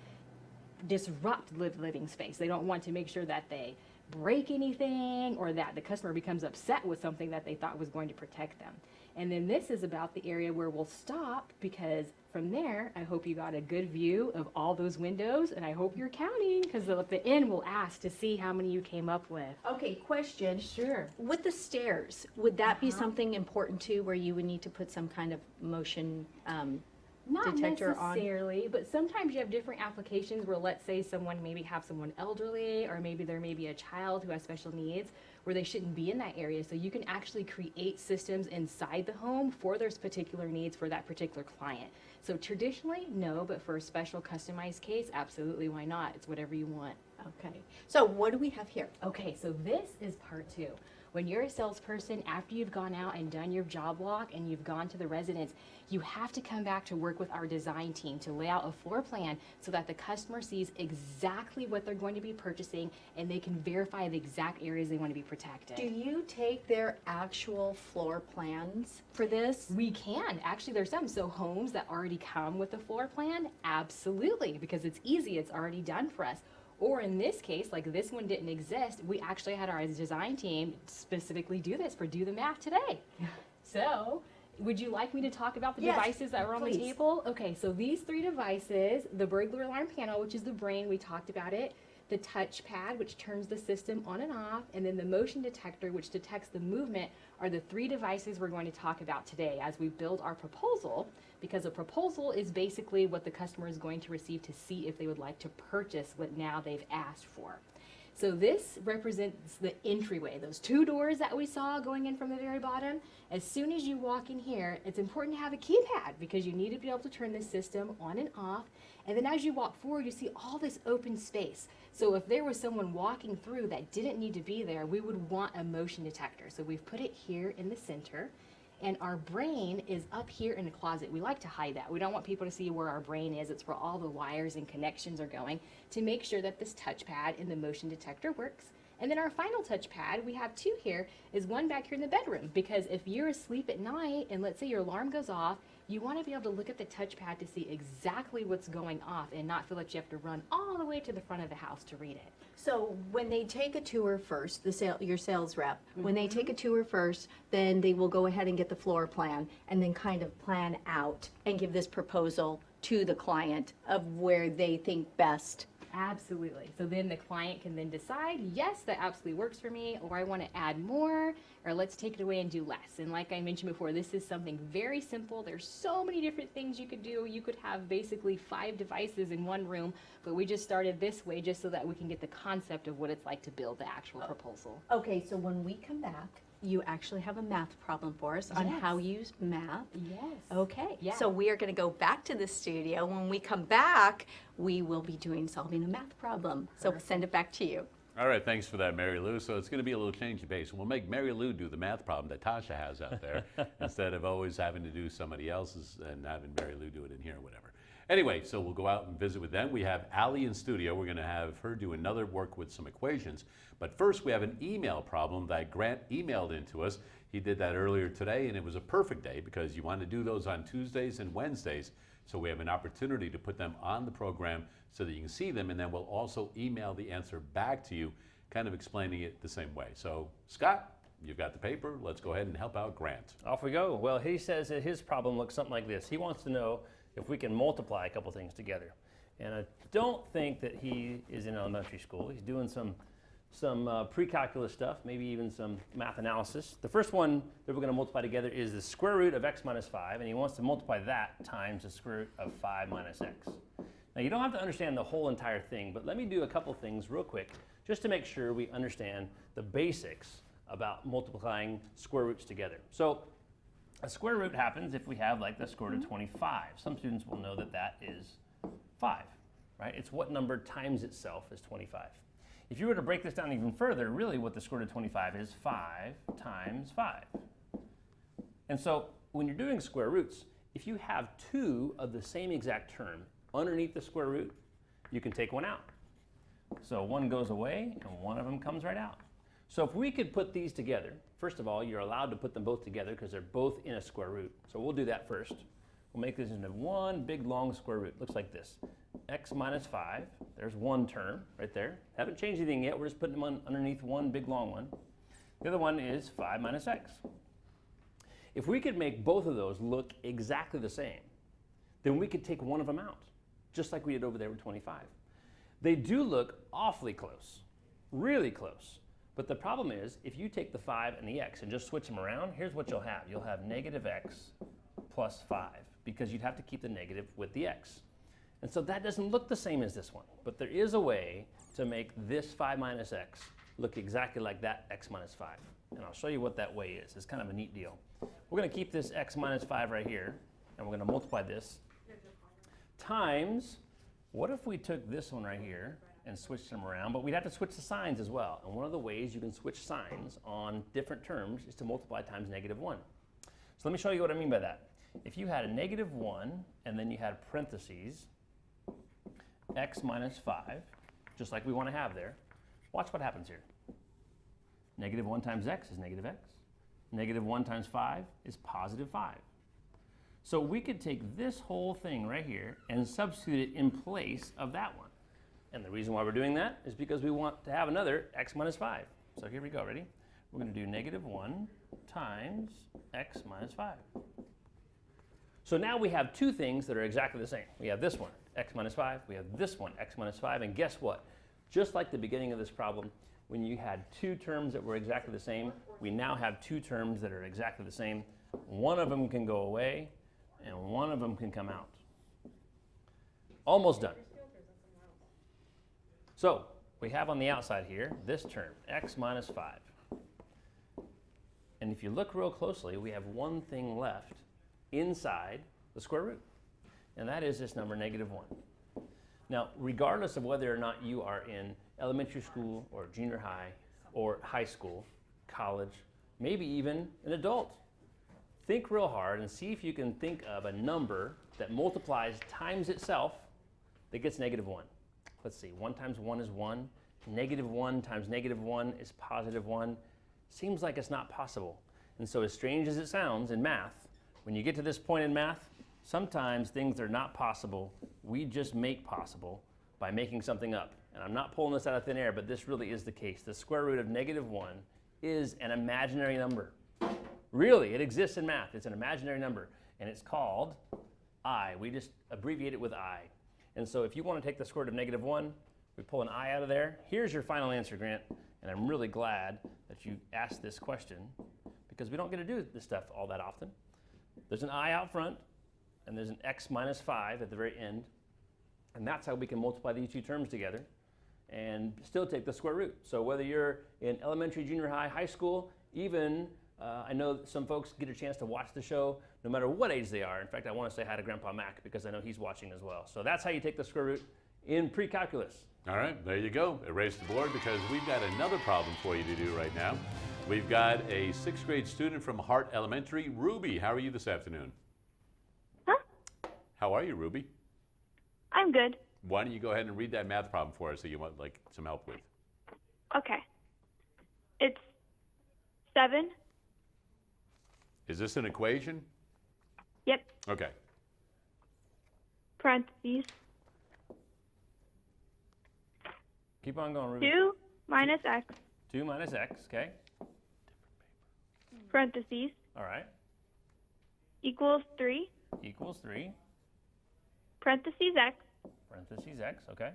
disrupt living space. They don't want to make sure that they break anything or that the customer becomes upset with something that they thought was going to protect them. And then this is about the area where we'll stop, because from there, I hope you got a good view of all those windows, and I hope you're counting, because at the end we'll ask to see how many you came up with. Okay, question. Sure. With the stairs, would that be something important too, where you would need to put some kind of motion Not detector on? necessarily, but sometimes you have different applications where, let's say someone maybe have someone elderly, or maybe there may be a child who has special needs where they shouldn't be in that area. So you can actually create systems inside the home for those particular needs for that particular client. So traditionally, no, but for a special customized case, absolutely, why not? It's whatever you want. Okay. So what do we have here? Okay, so this is part 2. When you're a salesperson, after you've gone out and done your job walk and you've gone to the residence, you have to come back to work with our design team to lay out a floor plan so that the customer sees exactly what they're going to be purchasing and they can verify the exact areas they want to be protected. Do you take their actual floor plans for this? We can. Actually, there's some. So homes that already come with a floor plan, absolutely, because it's easy. It's already done for us. Or in this case, like this one didn't exist, we actually had our design team specifically do this for Do the Math today. So, would you like me to talk about the devices that were on the table? Okay, so these 3 devices, the burglar alarm panel, which is the brain, we talked about it, the touchpad, which turns the system on and off, and then the motion detector, which detects the movement, are the 3 devices we're going to talk about today as we build our proposal, because a proposal is basically what the customer is going to receive to see if they would like to purchase what now they've asked for. So this represents the entryway, those 2 doors that we saw going in from the very bottom. As soon as you walk in here, it's important to have a keypad because you need to be able to turn this system on and off. And then as you walk forward, you see all this open space. So if there was someone walking through that didn't need to be there, we would want a motion detector. So we've put it here in the center. And our brain is up here in the closet. We like to hide that. We don't want people to see where our brain is. It's where all the wires and connections are going to make sure that this touchpad in the motion detector works. And then our final touchpad, we have 2 here, is one back here in the bedroom. Because if you're asleep at night and let's say your alarm goes off, you want to be able to look at the touchpad to see exactly what's going off and not feel like you have to run all the way to the front of the house to read it. So when they take a tour first, your sales rep, when they take a tour first, then they will go ahead and get the floor plan and then kind of plan out and give this proposal to the client of where they think best. Absolutely. So then the client can then decide, yes, that absolutely works for me, or I want to add more, or let's take it away and do less. And like I mentioned before, this is something very simple. There's so many different things you could do. You could have basically 5 devices in one room, but we just started this way just so that we can get the concept of what it's like to build the actual proposal. Okay, so when we come back, you actually have a math problem for us on how you use math. Yes. Okay, Yeah. so we are going to go back to the studio. When we come back, we will be solving a math problem. So we'll send it back to you. All right, thanks for that, Marylou. So it's going to be a little change of pace. We'll make Marylou do the math problem that Tasha has out there instead of always having to do somebody else's and having Marylou do it in here or whatever. Anyway, so we'll go out and visit with them. We have Allie in studio. We're going to have her do another work with some equations. But first, we have an email problem that Grant emailed into us. He did that earlier today, and it was a perfect day because you want to do those on Tuesdays and Wednesdays. So we have an opportunity to put them on the program so that you can see them, and then we'll also email the answer back to you, kind of explaining it the same way. So, Scott, you've got the paper. Let's go ahead and help out Grant. Off we go. Well, he says that his problem looks something like this. He wants to know if we can multiply a couple things together. And I don't think that he is in elementary school. He's doing some pre-calculus stuff, maybe even some math analysis. The first one that we're going to multiply together is the square root of x minus 5, and he wants to multiply that times the square root of 5 minus x. Now, you don't have to understand the whole entire thing, but let me do a couple things real quick just to make sure we understand the basics about multiplying square roots together. So a square root happens if we have like the square root of 25. Some students will know that that is 5, right? It's what number times itself is 25. If you were to break this down even further, really what the square root of 25 is 5 times 5. And so when you're doing square roots, if you have 2 of the same exact term underneath the square root, you can take one out. So one goes away and one of them comes right out. So if we could put these together, first of all, you're allowed to put them both together because they're both in a square root. So we'll do that first. We'll make this into one big long square root. Looks like this. X minus 5, there's one term right there. Haven't changed anything yet, we're just putting them underneath one big long one. The other one is 5 minus x. If we could make both of those look exactly the same, then we could take one of them out, just like we did over there with 25. They do look awfully close, really close. But the problem is, if you take the 5 and the x and just switch them around, here's what you'll have. You'll have negative x plus 5, because you'd have to keep the negative with the x. And so that doesn't look the same as this one. But there is a way to make this 5 minus x look exactly like that x minus 5. And I'll show you what that way is. It's kind of a neat deal. We're going to keep this x minus 5 right here, and we're going to multiply this times, what if we took this one right here and switched them around, but we'd have to switch the signs as well. And one of the ways you can switch signs on different terms is to multiply times negative 1. So let me show you what I mean by that. If you had a negative 1 and then you had parentheses, x minus 5, just like we want to have there, watch what happens here. Negative 1 times x is negative x. Negative 1 times 5 is positive 5. So we could take this whole thing right here and substitute it in place of that one. And the reason why we're doing that is because we want to have another x minus 5. So here we go, ready? We're going to do negative 1 times x minus 5. So now we have 2 things that are exactly the same. We have this one, x minus 5. We have this one, x minus 5. And guess what? Just like the beginning of this problem, when you had 2 terms that were exactly the same, we now have 2 terms that are exactly the same. One of them can go away, and one of them can come out. Almost done. So we have on the outside here this term, x minus 5. And if you look real closely, we have one thing left inside the square root, and that is this number, negative 1. Now, regardless of whether or not you are in elementary school or junior high or high school, college, maybe even an adult, think real hard and see if you can think of a number that multiplies times itself that gets negative 1. Let's see, 1 times 1 is 1. Negative 1 times negative 1 is positive 1. Seems like it's not possible. And so as strange as it sounds in math, when you get to this point in math, sometimes things are not possible. We just make possible by making something up. And I'm not pulling this out of thin air, but this really is the case. The square root of negative 1 is an imaginary number. Really, it exists in math. It's an imaginary number, and it's called I. We just abbreviate it with I. And so if you want to take the square root of negative 1, we pull an I out of there. Here's your final answer, Grant. And I'm really glad that you asked this question because we don't get to do this stuff all that often. There's an I out front, and there's an x minus 5 at the very end. And that's how we can multiply these two terms together and still take the square root. So whether you're in elementary, junior high, high school, even I know some folks get a chance to watch the show no matter what age they are. In fact, I want to say hi to Grandpa Mac because I know he's watching as well. So that's how you take the square root in pre-calculus. All right, there you go. Erase the board because we've got another problem for you to do right now. We've got a 6th grade student from Hart Elementary. Ruby, how are you this afternoon? Huh? How are you, Ruby? I'm good. Why don't you go ahead and read that math problem for us that you want like some help with? Okay. It's 7. Is this an equation? Yep. Okay. Parentheses. Keep on going, Ruby. 2 minus x. 2 minus x, okay. Parentheses. All right. Equals 3. Equals 3. Parentheses x. Parentheses x, okay.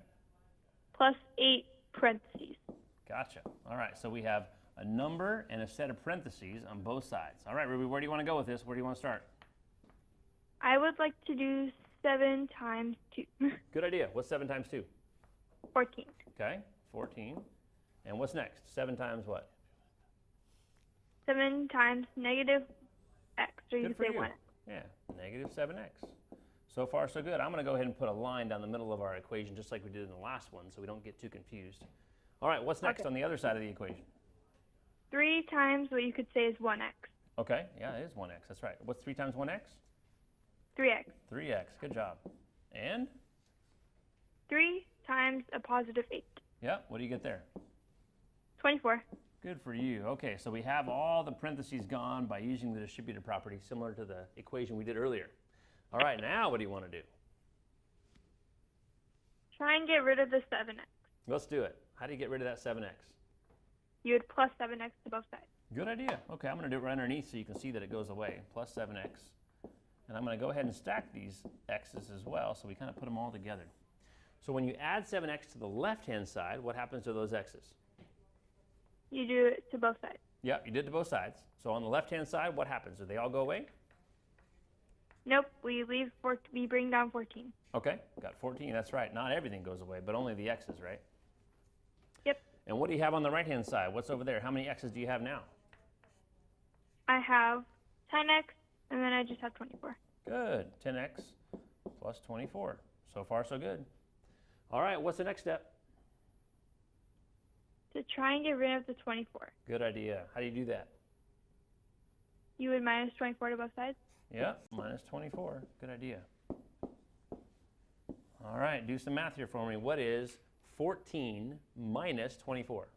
Plus 8 parentheses. Gotcha. All right, so we have a number and a set of parentheses on both sides. All right, Ruby, where do you want to go with this? Where do you want to start? I would like to do 7 times 2. Good idea. What's 7 times 2? 14. Okay, 14. And what's next? 7 times what? 7 times negative x, or you Good could for say you. 1x. Yeah, negative 7x. So far, so good. I'm going to go ahead and put a line down the middle of our equation just like we did in the last one so we don't get too confused. All right, what's next on the other side of the equation? 3 times what you could say is 1x. Okay, yeah, it is 1x. That's right. What's 3 times 1x? 3x. 3x. Good job. And? 3 times a positive 8. Yeah, what do you get there? 24. Good for you. Okay, so we have all the parentheses gone by using the distributive property similar to the equation we did earlier. All right, now what do you want to do? Try and get rid of the 7x. Let's do it. How do you get rid of that 7x? You would plus 7x to both sides. Good idea. Okay, I'm going to do it right underneath so you can see that it goes away. Plus 7x. And I'm going to go ahead and stack these x's as well so we kind of put them all together. So when you add 7x to the left-hand side, what happens to those x's? You do it to both sides. Yeah, you did to both sides. So on the left-hand side, what happens? Do they all go away? Nope, we bring down 14. Okay, got 14. That's right. Not everything goes away, but only the x's, right? Yep. And what do you have on the right-hand side? What's over there? How many x's do you have now? I have 10x, and then I just have 24. Good. 10x plus 24. So far, so good. All right, what's the next step? To try and get rid of the 24. Good idea. How do you do that? You would minus 24 to both sides. Yeah, minus 24. Good idea. All right, do some math here for me. What is 14 minus 24?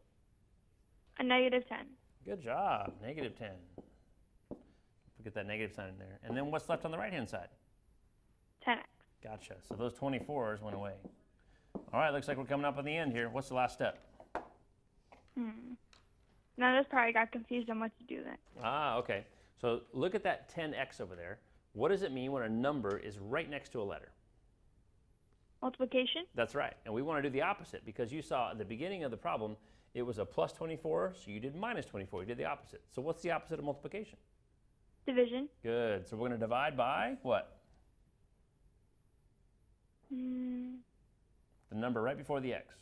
A negative 10. Good job. Negative 10. Get that negative sign in there. And then what's left on the right-hand side? 10x. Gotcha. So those 24s went away. All right, looks like we're coming up on the end here. What's the last step? Now this part I got confused on what to do then. Ah, okay. So look at that 10x over there. What does it mean when a number is right next to a letter? Multiplication? That's right. And we want to do the opposite because you saw at the beginning of the problem, it was a plus 24, so you did minus 24. You did the opposite. So what's the opposite of multiplication? Division. Good. So we're going to divide by what? The number right before the x.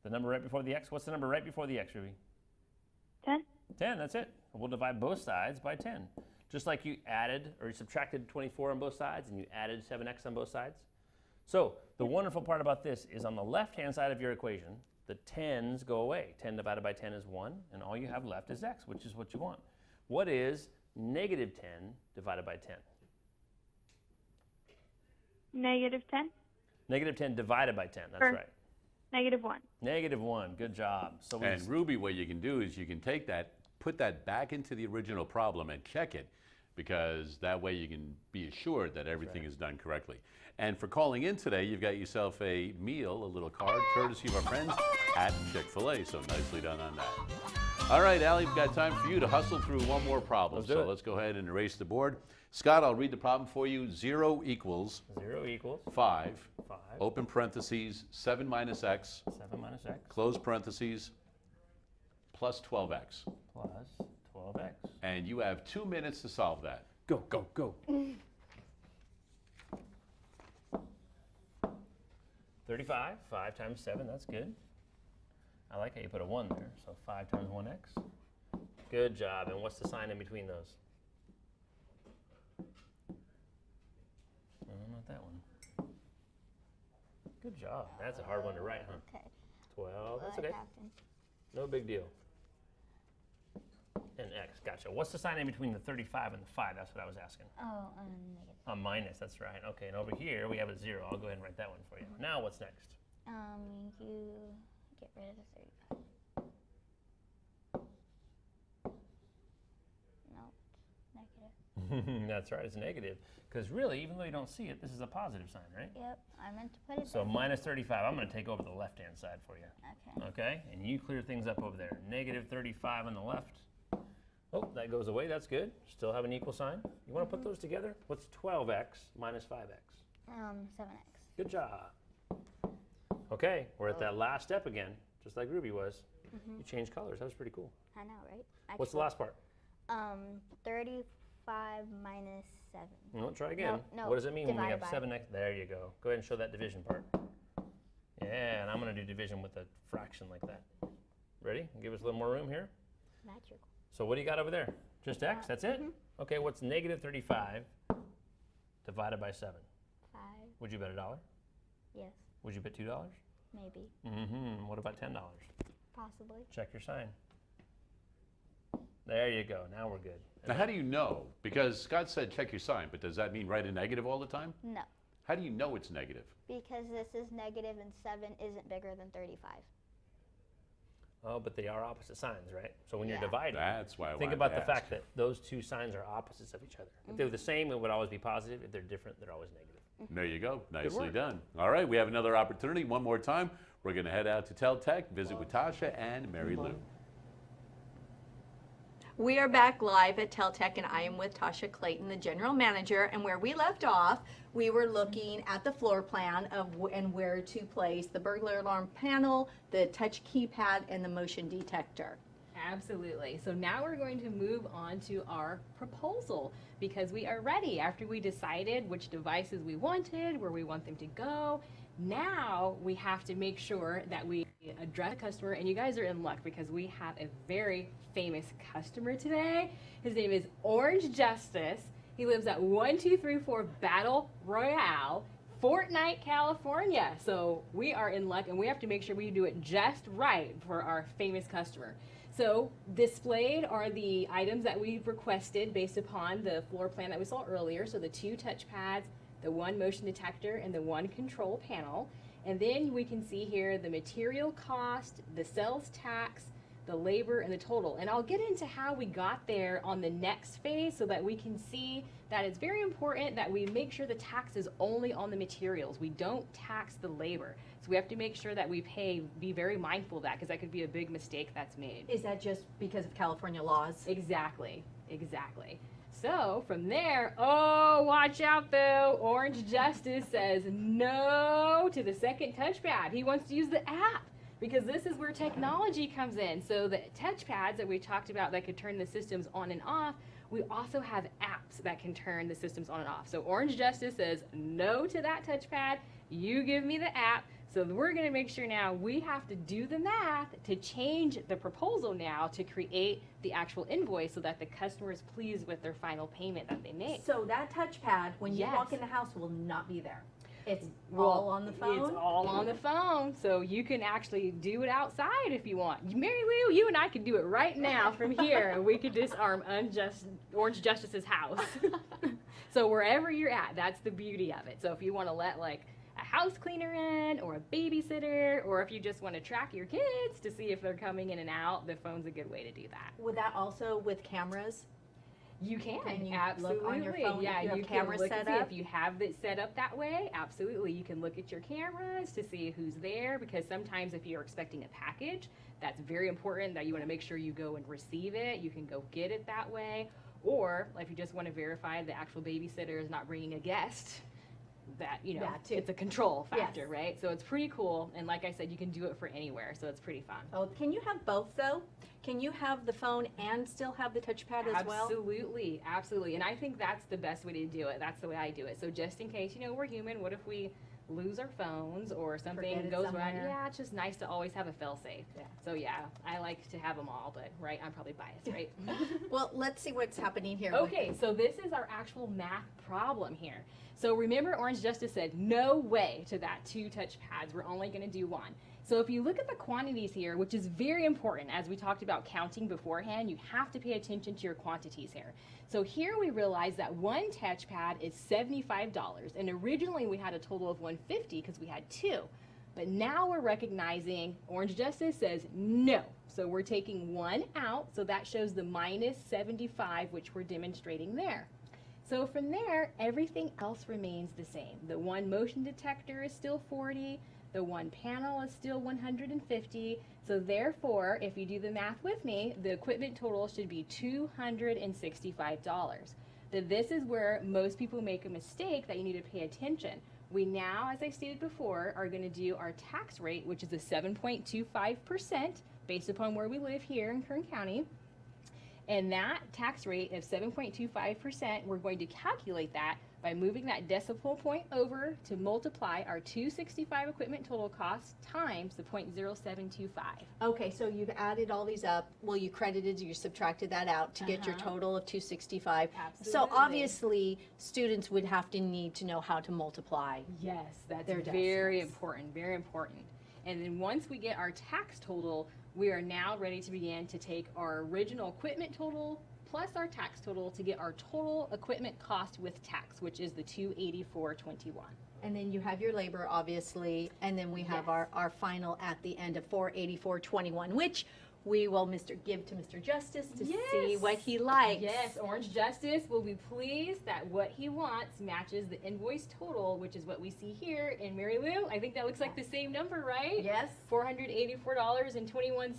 The number right before the x. What's the number right before the x, Ruby? 10. 10, that's it. We'll divide both sides by 10. Just like you added or you subtracted 24 on both sides and you added 7x on both sides. So the wonderful part about this is on the left-hand side of your equation, the 10s go away. 10 divided by 10 is 1, and all you have left is x, which is what you want. What is negative 10 divided by 10? Negative 10. Negative 10 divided by 10, that's right. Negative 1. Negative 1, good job. So we And Ruby, what you can do is you can take that, put that back into the original problem and check it, because that way you can be assured that everything is done correctly. And for calling in today, you've got yourself a meal, a little card, courtesy of our friends at Chick-fil-A. So nicely done on that. All right, Allie, we've got time for you to hustle through one more problem. Let's go ahead and erase the board. Scott, I'll read the problem for you. 0 equals 5. Open parentheses, 7 minus x. 7 minus x. Close parentheses, plus 12x. Plus 12x. And you have 2 minutes to solve that. Go, go, go. 35, 5 times 7, that's good. I like how you put a 1 there, so 5 times 1x. Good job, and what's the sign in between those? Not that one. Good job. That's a hard one to write, huh? Okay. 12, that's okay. No big deal. And x, gotcha. What's the sign in between the 35 and the 5? That's what I was asking. Oh, negative. A minus, that's right. Okay, and over here we have a 0. I'll go ahead and write that one for you. Now what's next? You get rid of the 35. No, it's negative. That's right, it's negative. Because really, even though you don't see it, this is a positive sign, right? Yep, I meant to put it So there. minus 35, I'm going to take over the left-hand side for you. Okay. Okay, and you clear things up over there. Negative 35 on the left. Oh, that goes away, that's good. Still have an equal sign. You want to put those together? What's 12x minus 5x? 7x. Good job. Okay, we're at that last step again, just like Ruby was. You changed colors, that was pretty cool. I know, right? What's the last part? 35 minus 7. No, try again. No, what does it mean when we have divided by. 7x? There you go. Go ahead and show that division part. Yeah, and I'm going to do division with a fraction like that. Ready? Give us a little more room here. Magical. So what do you got over there? Just x, that's it? Okay, what's negative 35 divided by 7? 5. Would you bet $1? Yes. Would you bet $2? Maybe. What about $10? Possibly. Check your sign. There you go. Now we're good. Now, how do you know? Because Scott said check your sign, but does that mean write a negative all the time? No. How do you know it's negative? Because this is negative and 7 isn't bigger than 35. Oh, but they are opposite signs, right? So when you're dividing, That's why I think wanted about to the ask. fact that those two signs are opposites of each other. If they're the same, it would always be positive. If they're different, they're always negative. There you go. Nicely work. done. All right, we have another opportunity. One more time. We're going to head out to Tel-Tec, visit with Tasha and Marylou. We are back live at Tel-Tec, and I am with Tasha Clayton, the general manager. And where we left off, we were looking at the floor plan of and where to place the burglar alarm panel, the touch keypad, and the motion detector. Absolutely. So now we're going to move on to our proposal because we are ready after we decided which devices we wanted, where we want them to go. Now we have to make sure that we address the customer, and you guys are in luck because we have a very famous customer today. His name is Orange Justice. He lives at 1234 Battle Royale, Fortnite, California. So we are in luck, and we have to make sure we do it just right for our famous customer. So displayed are the items that we've requested based upon the floor plan that we saw earlier. So the 2 touch pads, the 1 motion detector, and the 1 control panel. And then we can see here the material cost, the sales tax, the labor, and the total. And I'll get into how we got there on the next phase so that we can see that it's very important that we make sure the tax is only on the materials. We don't tax the labor. So we have to make sure that we be very mindful of that because that could be a big mistake that's made. Is that just because of California laws? Exactly, exactly. So from there, oh, watch out though. Orange Justice says no to the second touchpad. He wants to use the app because this is where technology comes in. So the touchpads that we talked about that could turn the systems on and off, we also have apps that can turn the systems on and off. So Orange Justice says no to that touchpad. You give me the app. So we're going to make sure now we have to do the math to change the proposal now to create the actual invoice so that the customer is pleased with their final payment that they make. So that touchpad, when you walk Yes. in the house, will not be there. It's all on the phone? It's all on the phone, so you can actually do it outside if you want. Marylou, you and I could do it right now from here, and we could disarm Orange Justice's house. So wherever you're at, that's the beauty of it. So if you want to let like a house cleaner in, or a babysitter, or if you just want to track your kids to see if they're coming in and out, the phone's a good way to do that. Would that also with cameras? You can, Can you absolutely. look on your phone if yeah, you have can cameras look set and see up? if you have it set up that way. Absolutely, you can look at your cameras to see who's there, because sometimes if you're expecting a package, that's very important that you want to make sure you go and receive it. You can go get it that way, or if you just want to verify the actual babysitter is not bringing a guest, that That too. it's a control factor, Yes. right? So it's pretty cool, and like I said, you can do it for anywhere, so it's pretty fun. Oh, can you have both though? Can you have the phone and still have the touchpad as well? Absolutely, absolutely. And I think that's the best way to do it. That's the way I do it. So just in case, we're human, what if we lose our phones or something Forget it goes wrong? somewhere. Yeah, it's just nice to always have a fail-safe. Yeah. So yeah, I like to have them all, but right, I'm probably biased, right? Well, let's see what's happening here. Okay, so this is our actual math problem here. So remember, Orange Justice said no way to that 2 touchpads. We're only going to do 1. So if you look at the quantities here, which is very important, as we talked about counting beforehand, you have to pay attention to your quantities here. So here we realize that 1 touchpad is $75, and originally we had a total of $150 because we had 2. But now we're recognizing Orange Justice says no. So we're taking 1 out, so that shows the minus 75, which we're demonstrating there. So from there, everything else remains the same. The 1 motion detector is still 40, the 1 panel is still 150, so therefore, if you do the math with me, the equipment total should be $265. Then this is where most people make a mistake that you need to pay attention. We now, as I stated before, are going to do our tax rate, which is a 7.25% based upon where we live here in Kern County. And that tax rate of 7.25%, we're going to calculate that by moving that decimal point over to multiply our 265 equipment total cost times the 0.0725. Okay, so you've added all these up. Well, you credited, you subtracted that out to get your total of 265. Absolutely. So obviously, students would have to need to know how to multiply. Yes, that's Their very decimals. important, very important. And then once we get our tax total, we are now ready to begin to take our original equipment total plus our tax total to get our total equipment cost with tax, which is the $284.21. And then you have your labor, obviously, and then we have our final at the end of $484.21, which we will give to Mr. Justice to see what he likes. Yes, Orange Justice will be pleased that what he wants matches the invoice total, which is what we see here in Marylou. I think that looks like the same number, right? Yes. $484.21.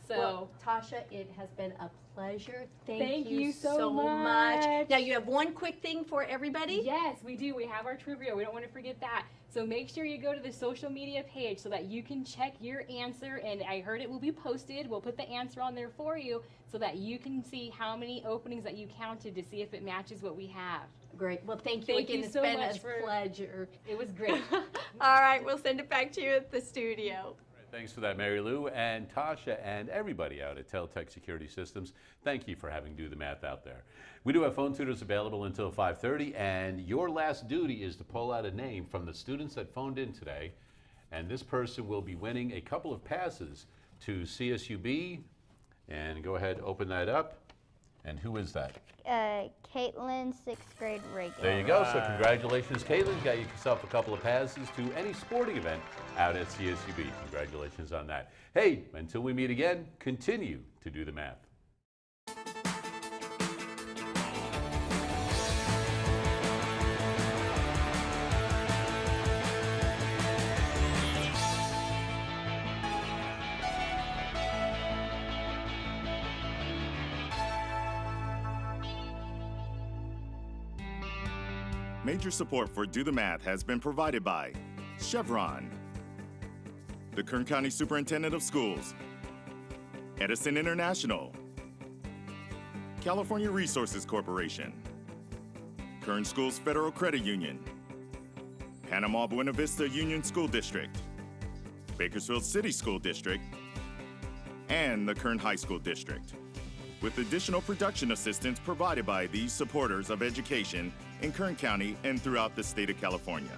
So, Well, Tasha, it has been a pleasure. Thank you so so much. Now, you have one quick thing for everybody? yes, we do. We have our trivia. We don't want to forget that. So make sure you go to the social media page so that you can check your answer. And I heard it will be posted. We'll put the answer on there for you so that you can see how many openings that you counted to see if it matches what we have. Great. Well, thank you Thank again. you It's so been much a for- pleasure. It was great. All right, we'll send it back to you at the studio. Thanks for that, Marylou and Tasha and everybody out at Tel-Tec Security Systems. Thank you for having Do the Math out there. We do have phone tutors available until 5:30, and your last duty is to pull out a name from the students that phoned in today, and this person will be winning a couple of passes to CSUB. And go ahead, open that up. And who is that? Caitlin, 6th grade regular. There you go. So congratulations, Caitlin. You got yourself a couple of passes to any sporting event out at CSUB. Congratulations on that. Hey, until we meet again, continue to do the math. Major support for Do the Math has been provided by Chevron, the Kern County Superintendent of Schools, Edison International, California Resources Corporation, Kern Schools Federal Credit Union, Panama Buena Vista Union School District, Bakersfield City School District, and the Kern High School District, with additional production assistance provided by these supporters of education in Kern County and throughout the state of California.